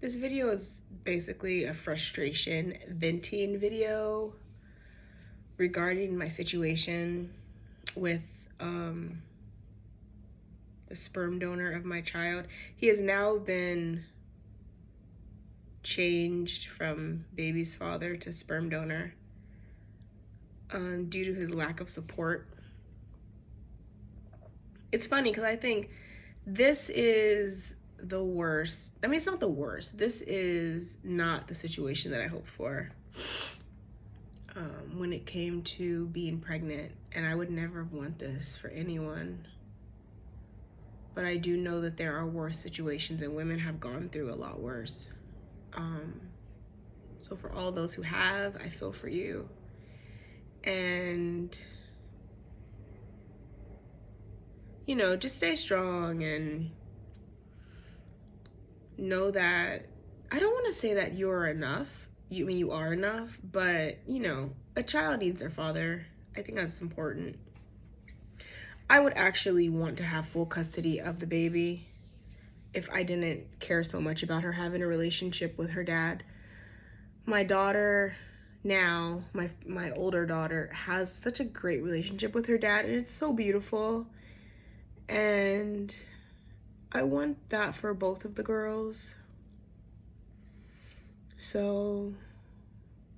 This video is basically a frustration venting video regarding my situation with the sperm donor of my child. He has now been changed from baby's father to sperm donor due to his lack of support. It's funny because I think this is the worst. I mean, it's not the worst. This is not the situation that I hoped for when it came to being pregnant. And I would never want this for anyone. But I do know that there are worse situations and women have gone through a lot worse. So for all those who have, I feel for you. And, you know, just stay strong and know that, I don't want to say that you're enough. You are enough, but, you know, a child needs their father. I think that's important. I would actually want to have full custody of the baby if I didn't care so much about her having a relationship with her dad. My daughter now, my older daughter, has such a great relationship with her dad, and it's so beautiful. And I want that for both of the girls. So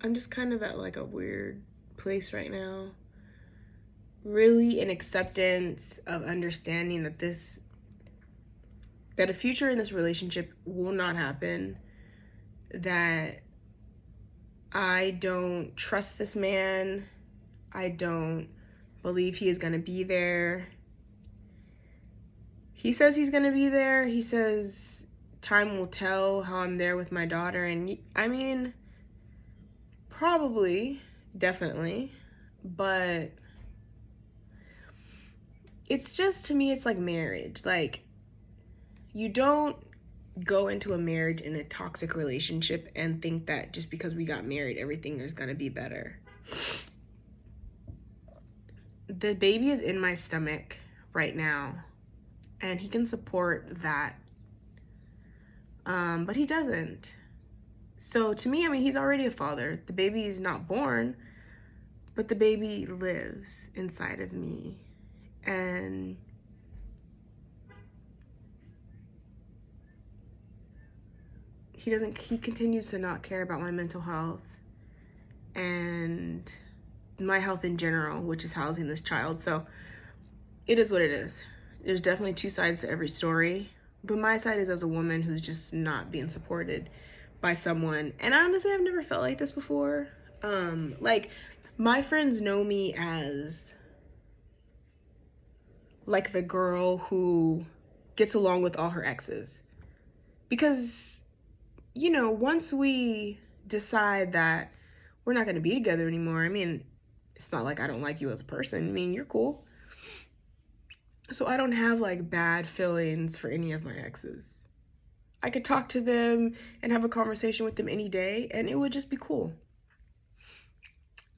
I'm just kind of at like a weird place right now. Really in acceptance of understanding that that a future in this relationship will not happen, that I don't trust this man. I don't believe he is going to be there. He says he's going to be there. He says time will tell how I'm there with my daughter. And I mean, probably, definitely. But it's just, to me, it's like marriage. Like, you don't go into a marriage in a toxic relationship and think that just because we got married, everything is going to be better. The baby is in my stomach right now, and he can support that. But he doesn't. So to me, I mean, he's already a father. The baby is not born, but the baby lives inside of me. And he continues to not care about my mental health and my health in general, which is housing this child. So it is what it is. There's definitely two sides to every story, but my side is as a woman who's just not being supported by someone. And honestly, I've never felt like this before. Like, my friends know me as like the girl who gets along with all her exes, because, you know, once we decide that we're not going to be together anymore, I mean, it's not like I don't like you as a person. I mean, you're cool. So I don't have like bad feelings for any of my exes. I could talk to them and have a conversation with them any day, and it would just be cool.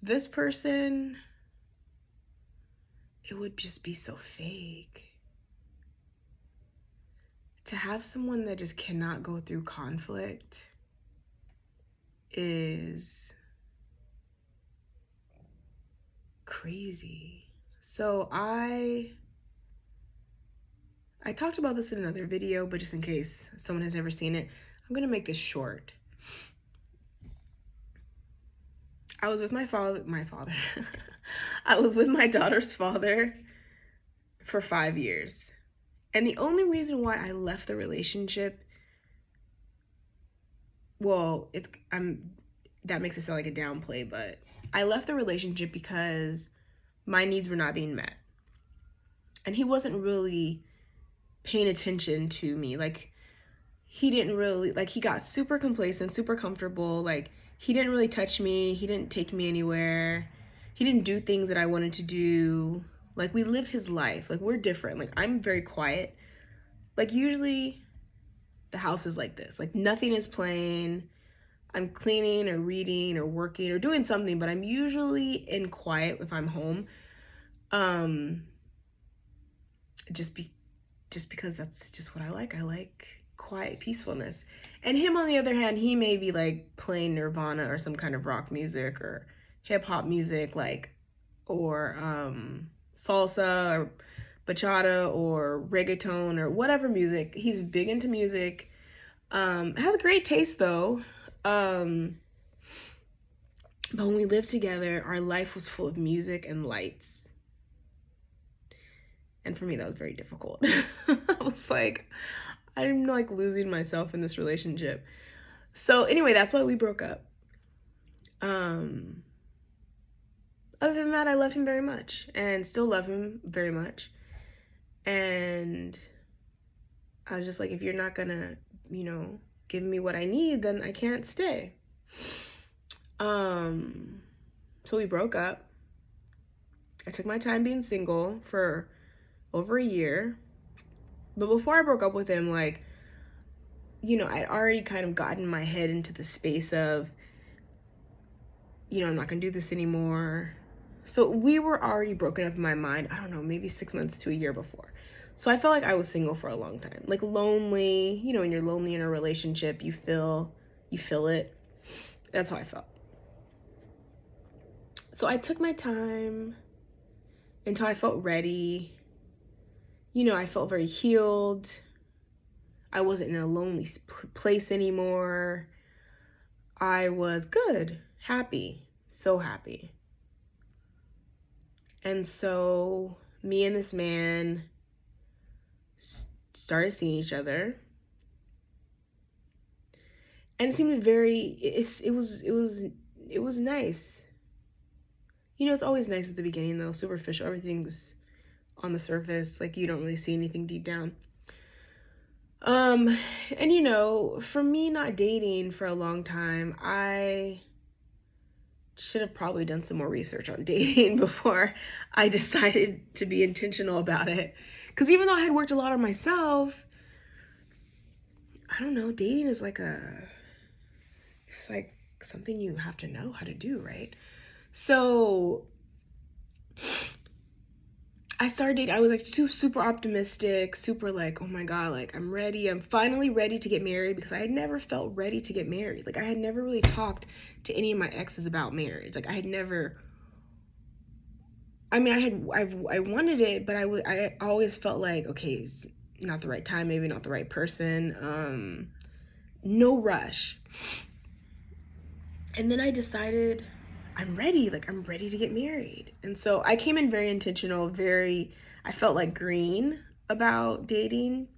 This person, it would just be so fake. To have someone that just cannot go through conflict is crazy. So I talked about this in another video, but just in case someone has never seen it, I'm gonna make this short. I was with my father. I was with my daughter's father for 5 years. And the only reason why I left the relationship, well, that makes it sound like a downplay, but I left the relationship because my needs were not being met. And he wasn't really paying attention to me. Like, he didn't really, like, he got super complacent, super comfortable. Like, he didn't really touch me. He didn't take me anywhere. He didn't do things that I wanted to do. Like, we lived his life. Like, we're different. Like, I'm very quiet. Like, usually the house is like this. Like, nothing is playing. I'm cleaning or reading or working or doing something, but I'm usually in quiet if I'm home. Just because that's just what I like. I like quiet peacefulness. And him, on the other hand, he may be like playing Nirvana or some kind of rock music or hip hop music, like, or salsa or bachata or reggaeton or whatever music. He's big into music. Has great taste though. But when we lived together, our life was full of music and lights. And for me, that was very difficult. I was like, I'm like losing myself in this relationship. So anyway, that's why we broke up. Other than that, I loved him very much and still love him very much. And I was just like, if you're not gonna, give me what I need, then I can't stay. So we broke up. I took my time being single for over a year. But before I broke up with him, like, I'd already kind of gotten my head into the space of, I'm not gonna do this anymore. So we were already broken up in my mind, I don't know, maybe 6 months to a year before. So I felt like I was single for a long time. Like lonely, when you're lonely in a relationship, you feel it. That's how I felt. So I took my time until I felt ready. I felt very healed. I wasn't in a lonely place anymore. I was good, happy, so happy. And so me and this man started seeing each other. And it seemed it was nice. It's always nice at the beginning though, superficial. Everything's on the surface, like you don't really see anything deep down. And for me not dating for a long time, I should have probably done some more research on dating before I decided to be intentional about it. Because even though I had worked a lot on myself, I don't know, dating is it's like something you have to know how to do, right? So I started dating. I was like super optimistic, super like, oh my God, like I'm ready. I'm finally ready to get married, because I had never felt ready to get married. Like I had never really talked to any of my exes about marriage. Like I wanted it, but I always felt like, okay, it's not the right time, maybe not the right person. No rush. And then I decided I'm ready to get married. And so I came in very intentional, I felt like green about dating,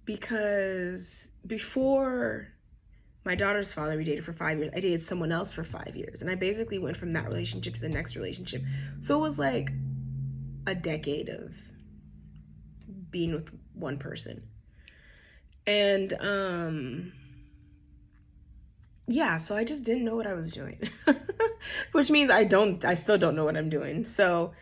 because before my daughter's father, we dated for 5 years. I dated someone else for 5 years. And I basically went from that relationship to the next relationship. So it was like a decade of being with one person. And, yeah, so I just didn't know what I was doing, which means I still don't know what I'm doing. So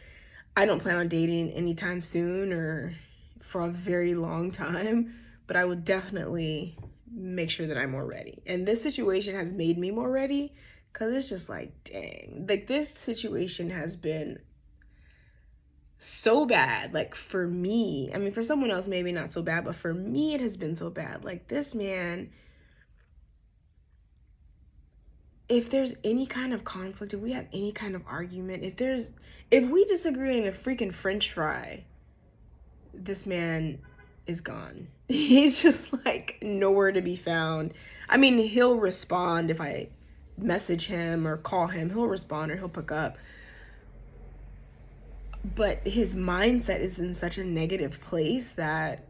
I don't plan on dating anytime soon or for a very long time, but I will definitely make sure that I'm more ready. And this situation has made me more ready, because it's just like, dang, like this situation has been so bad. Like for me, I mean, for someone else, maybe not so bad, but for me, it has been so bad. Like this man, if there's any kind of conflict, if we have any kind of argument, if we disagree on a freaking French fry, this man is gone. He's just like nowhere to be found. I mean, he'll respond if I message him or call him. He'll respond or he'll pick up. But his mindset is in such a negative place that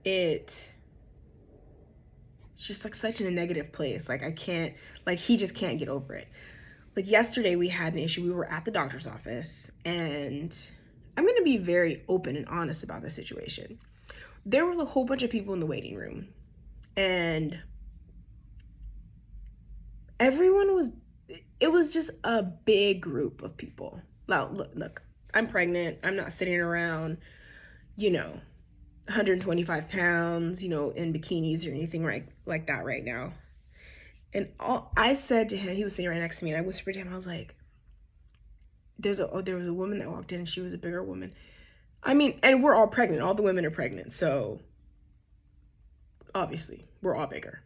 it's just like such in a negative place. Like he just can't get over it. Like yesterday we had an issue. We were at the doctor's office, and I'm going to be very open and honest about the situation. There was a whole bunch of people in the waiting room, and it was just a big group of people. Now, look, I'm pregnant. I'm not sitting around, 125 pounds, in bikinis or anything like that right now. And I said to him, he was sitting right next to me, and I whispered to him, I was like, there was a woman that walked in, and she was a bigger woman. I mean, and we're all pregnant. All the women are pregnant. So obviously, we're all bigger.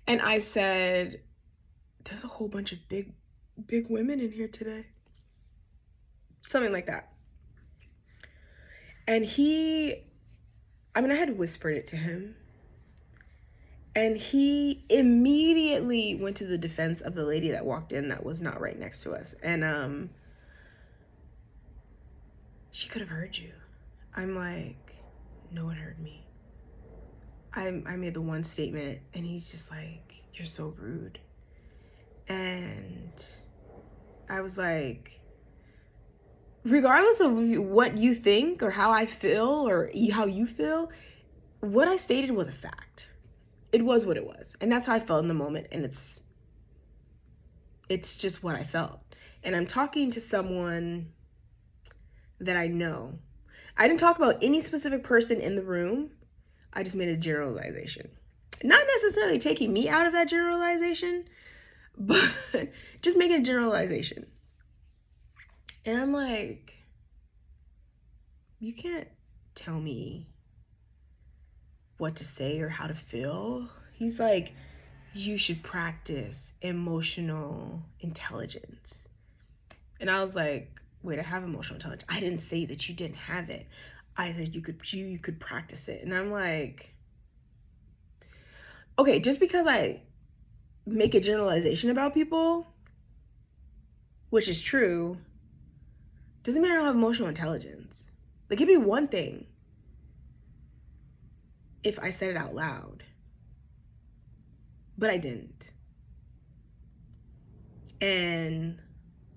And I said, there's a whole bunch of big women in here today. Something like that. And I had whispered it to him. And he immediately went to the defense of the lady that walked in that was not right next to us. And she could have heard you. I'm like, no one heard me. I made the one statement, and he's just like, you're so rude. And I was like, regardless of what you think or how I feel or how you feel, what I stated was a fact. It was what it was. And that's how I felt in the moment. And it's just what I felt. And I'm talking to someone that I know. I didn't talk about any specific person in the room. I just made a generalization. Not necessarily taking me out of that generalization, but just making a generalization. And I'm like, you can't tell me what to say or how to feel. He's like, you should practice emotional intelligence. And I was like, wait, I have emotional intelligence. I didn't say that you didn't have it. I said you could practice it. And I'm like, okay, just because I make a generalization about people, which is true, doesn't mean I don't have emotional intelligence. Like, it'd be one thing if I said it out loud, but I didn't. And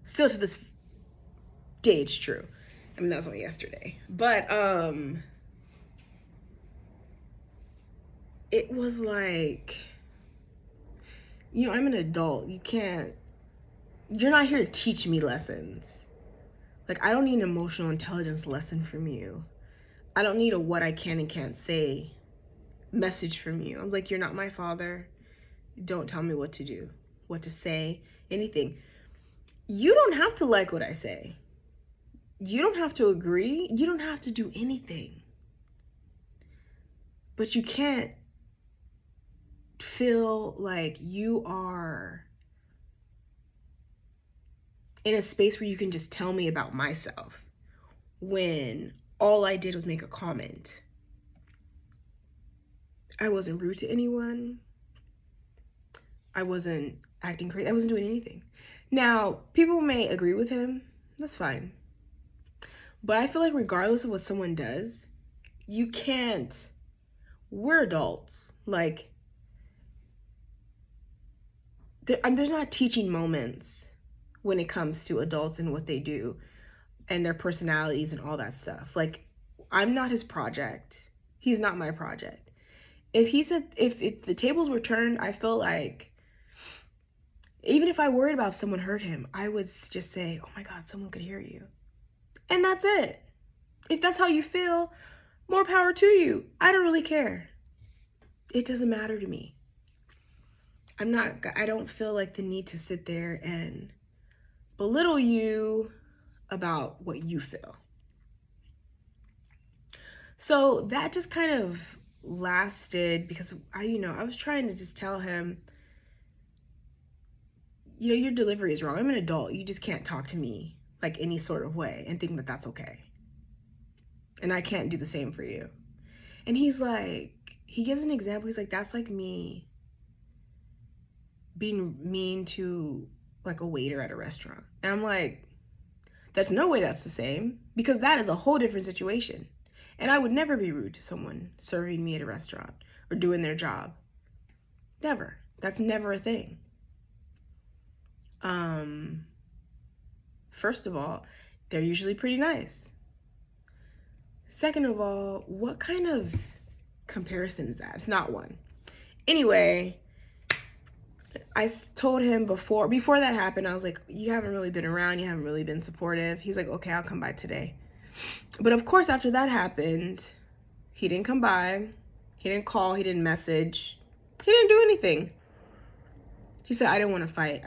still to this day, it's true. I mean, that was only yesterday. But it was like, I'm an adult. You're not here to teach me lessons. Like, I don't need an emotional intelligence lesson from you. I don't need a what I can and can't say message from you. I was like, you're not my father. Don't tell me what to do, what to say, anything. You don't have to like what I say. You don't have to agree. You don't have to do anything. But you can't feel like you are in a space where you can just tell me about myself when all I did was make a comment. I wasn't rude to anyone. I wasn't acting crazy. I wasn't doing anything. Now, people may agree with him. That's fine. But I feel like regardless of what someone does, you can't. We're adults. Like, there's not teaching moments when it comes to adults and what they do and their personalities and all that stuff. Like, I'm not his project. He's not my project. If the tables were turned, I feel like even if I worried about if someone heard him, I would just say, oh my God, someone could hear you. And that's it. If that's how you feel, more power to you. I don't really care. It doesn't matter to me. I don't feel like the need to sit there and belittle you about what you feel. So that just kind of lasted because I was trying to just tell him, your delivery is wrong. I'm an adult. You just can't talk to me like any sort of way and think that that's okay. And I can't do the same for you. And he's like, he gives an example. He's like, that's like me being mean to like a waiter at a restaurant. And I'm like, there's no way that's the same, because that is a whole different situation. And I would never be rude to someone serving me at a restaurant or doing their job. Never. That's never a thing. First of all, they're usually pretty nice. Second of all, what kind of comparison is that? It's not one. Anyway, I told him before that happened, I was like, you haven't really been around. You haven't really been supportive. He's like, okay, I'll come by today. But of course, after that happened, he didn't come by. He didn't call. He didn't message. He didn't do anything. He said, I didn't want to fight.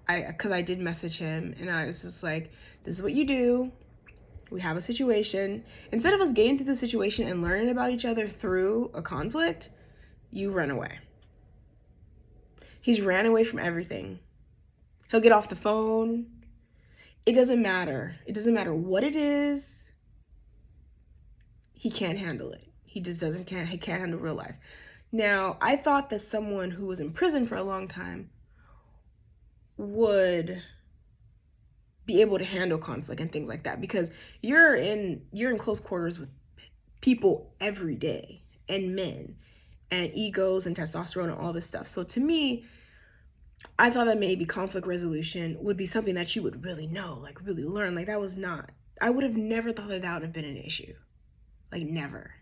Because I did message him, and I was just like, This is what you do. We have a situation. Instead of us getting through the situation and learning about each other through a conflict, you run away. He's ran away from everything. He'll get off the phone. It doesn't matter. It doesn't matter what it is. He can't handle it. He just he can't handle real life. Now, I thought that someone who was in prison for a long time would be able to handle conflict and things like that, because you're in close quarters with people every day, and men, and egos and testosterone and all this stuff. So to me, I thought that maybe conflict resolution would be something that you would really know, like really learn. Like, that was not, I would have never thought that would have been an issue. Like, never.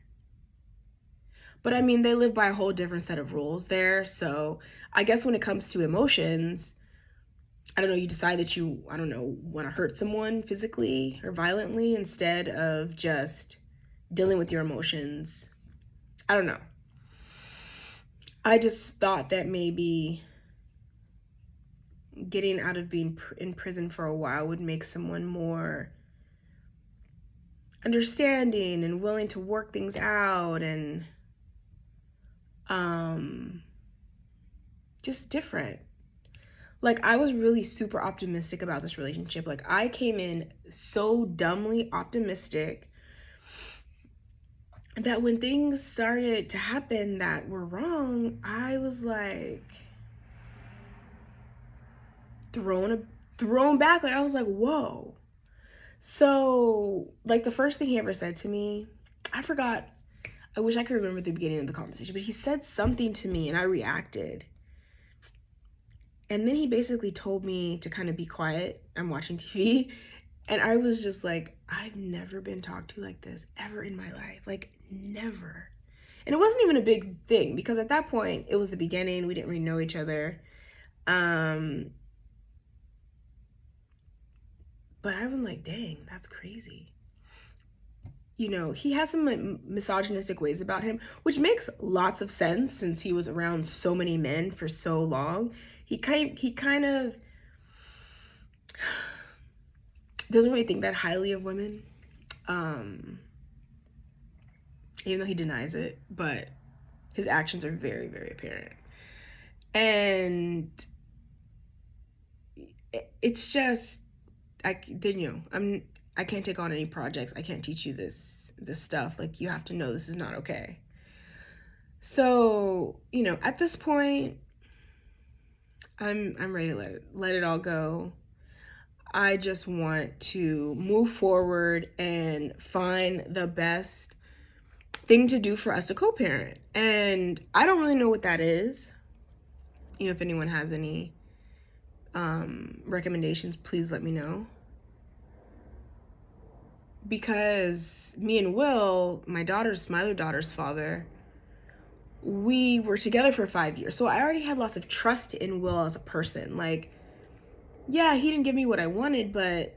But I mean, they live by a whole different set of rules there. So I guess when it comes to emotions, I don't know, you decide that you, I don't know, want to hurt someone physically or violently instead of just dealing with your emotions. I don't know. I just thought that maybe getting out of being in prison for a while would make someone more understanding and willing to work things out, and just different. Like, I was really super optimistic about this relationship. Like, I came in so dumbly optimistic that when things started to happen that were wrong, I was like thrown back. Like, I was like, whoa. So, like, the first thing he ever said to me, I forgot. I wish I could remember the beginning of the conversation, but he said something to me and I reacted. And then he basically told me to kind of be quiet. I'm watching TV. And I was just like, I've never been talked to like this ever in my life. Like, never. And it wasn't even a big thing, because at that point, it was the beginning. We didn't really know each other. But I was like, dang, that's crazy. You know, he has some misogynistic ways about him, which makes lots of sense since he was around so many men for so long. He kind of doesn't really think that highly of women, even though he denies it, but his actions are very, very apparent. And it's just, I can't take on any projects. I can't teach you this stuff. Like, you have to know this is not okay. So, you know, at this point, I'm ready to let it all go. I just want to move forward and find the best thing to do for us to co-parent. And I don't really know what that is. You know, if anyone has any recommendations, please let me know. Because me and Will, my other daughter's father, we were together for 5 years. So I already had lots of trust in Will as a person. Like, yeah, he didn't give me what I wanted, but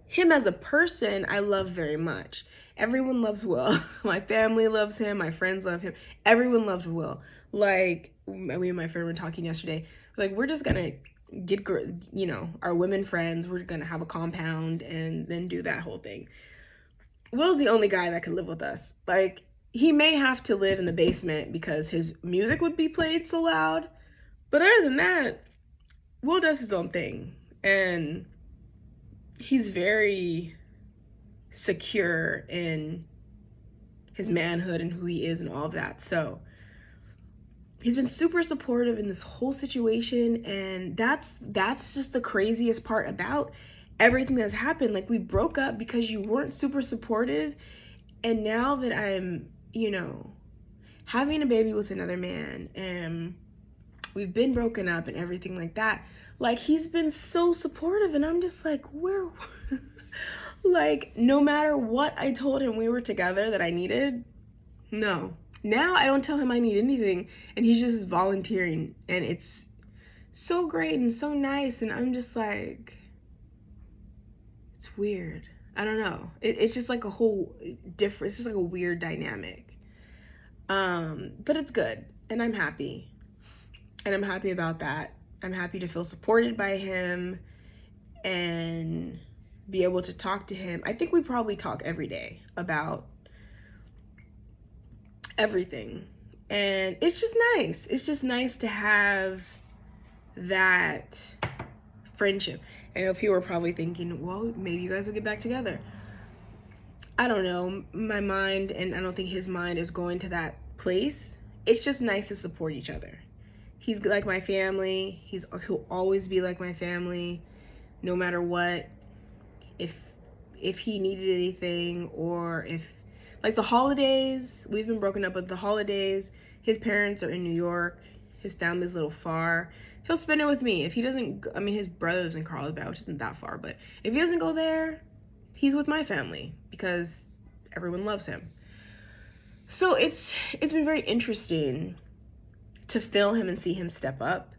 him as a person, I love very much. Everyone loves Will. My family loves him. My friends love him. Everyone loves Will. Like, me and my friend were talking yesterday. Like, we're just gonna get, you know, our women friends. We're gonna have a compound and then do that whole thing. Will's the only guy that could live with us. Like, he may have to live in the basement because his music would be played so loud. But other than that, Will does his own thing. And he's very secure in his manhood and who he is and all of that. So he's been super supportive in this whole situation. And that's just the craziest part about everything that's happened. Like, we broke up because you weren't super supportive. And now that I'm, you know, having a baby with another man and we've been broken up and everything like that, like, he's been so supportive. And I'm just like, where, like, no matter what I told him we were together that I needed, no. Now I don't tell him I need anything and he's just volunteering. And it's so great and so nice. And I'm just like, it's weird. I don't know. It's just like a whole different, it's just like a weird dynamic. But it's good. And I'm happy. And I'm happy about that. I'm happy to feel supported by him. and be able to talk to him. I think we probably talk every day about everything. And it's just nice. It's just nice to have that friendship. I know people are probably thinking, well, maybe you guys will get back together. I don't know. My mind, and I don't think his mind, is going to that place. It's just nice to support each other. He's like my family. He'll always be like my family, no matter what. If he needed anything, or if, like, the holidays, we've been broken up, but the holidays, his parents are in New York. His family's a little far. He'll spend it with me. If he doesn't, I mean, his brother lives in Carlsbad, which isn't that far, but if he doesn't go there, he's with my family because everyone loves him. So it's been very interesting to feel him and see him step up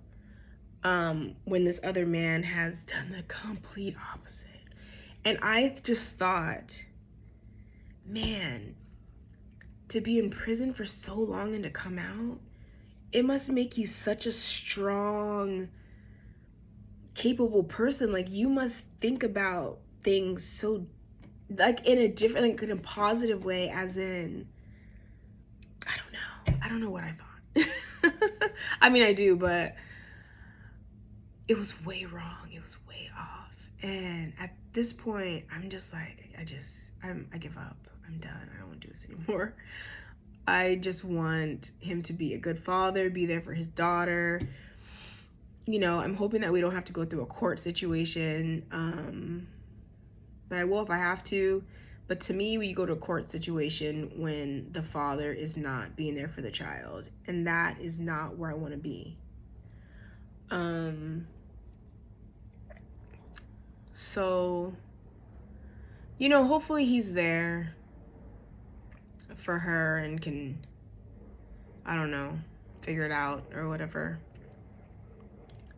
when this other man has done the complete opposite. And I just thought, man, to be in prison for so long and to come out, it must make you such a strong, capable person. Like, you must think about things so, like, in a different, like, in a positive way, as in, I don't know what I thought. I mean, I do, but it was way wrong. It was way off. And at this point, I'm just like, I give up. I'm done. I don't want to do this anymore. I just want him to be a good father, be there for his daughter. You know, I'm hoping that we don't have to go through a court situation. But I will if I have to. But to me, we go to a court situation when the father is not being there for the child. And that is not where I want to be. So, you know, hopefully he's there for her and can, I don't know, figure it out or whatever.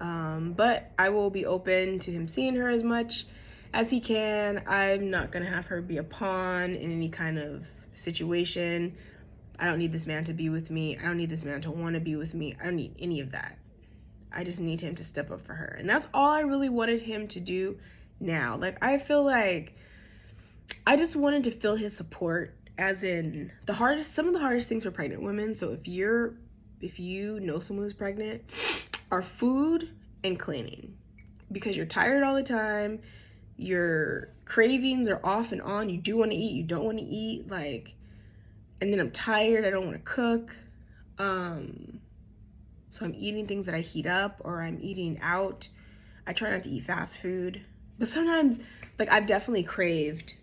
But I will be open to him seeing her as much as he can. I'm not gonna have her be a pawn in any kind of situation. I don't need this man to be with me. I don't need this man to want to be with me. I don't need any of that. I just need him to step up for her. And that's all I really wanted him to do now. Like, I feel like I just wanted to feel his support, as in some of the hardest things for pregnant women. So if you know someone who's pregnant, are food and cleaning, because you're tired all the time. Your cravings are off and on. You do want to eat, you don't want to eat, like, and then I'm tired. I don't want to cook. So I'm eating things that I heat up, or I'm eating out. I try not to eat fast food, but sometimes, like, I've definitely craved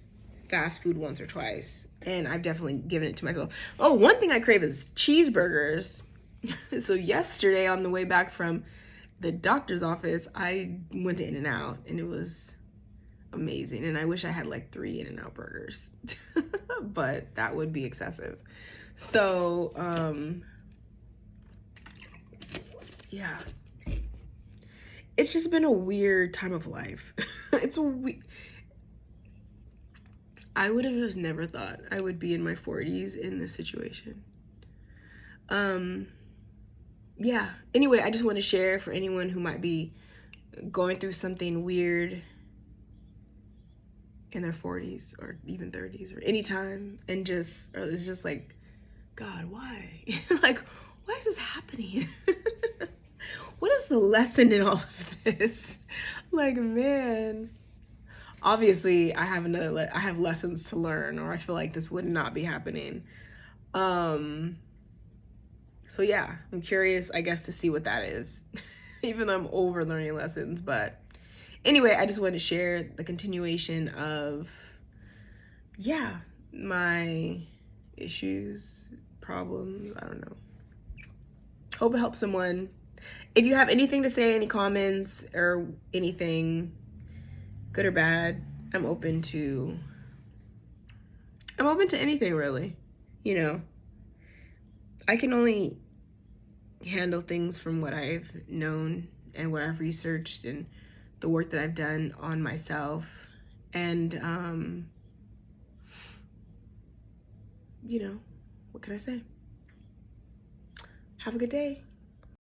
fast food once or twice, and I've definitely given it to myself. Oh, one thing I crave is cheeseburgers. So yesterday on the way back from the doctor's office, I went to In-N-Out, and it was amazing. And I wish I had like 3 In-N-Out burgers, but that would be excessive. So, yeah, it's just been a weird time of life. I would have just never thought I would be in my 40s in this situation. Yeah. Anyway, I just want to share for anyone who might be going through something weird in their 40s or even 30s or any time, and it's just like, God, why? Like, why is this happening? What is the lesson in all of this? Like, man, obviously I have lessons to learn, or I feel like this would not be happening. So yeah, I'm curious, I guess, to see what that is, even though I'm over learning lessons. But anyway, I just wanted to share the continuation of, yeah, my issues, problems, I don't know. Hope it helps someone. If you have anything to say, any comments or anything, good or bad, I'm open to anything, really. You know, I can only handle things from what I've known and what I've researched and the work that I've done on myself. And, you know, what can I say? Have a good day.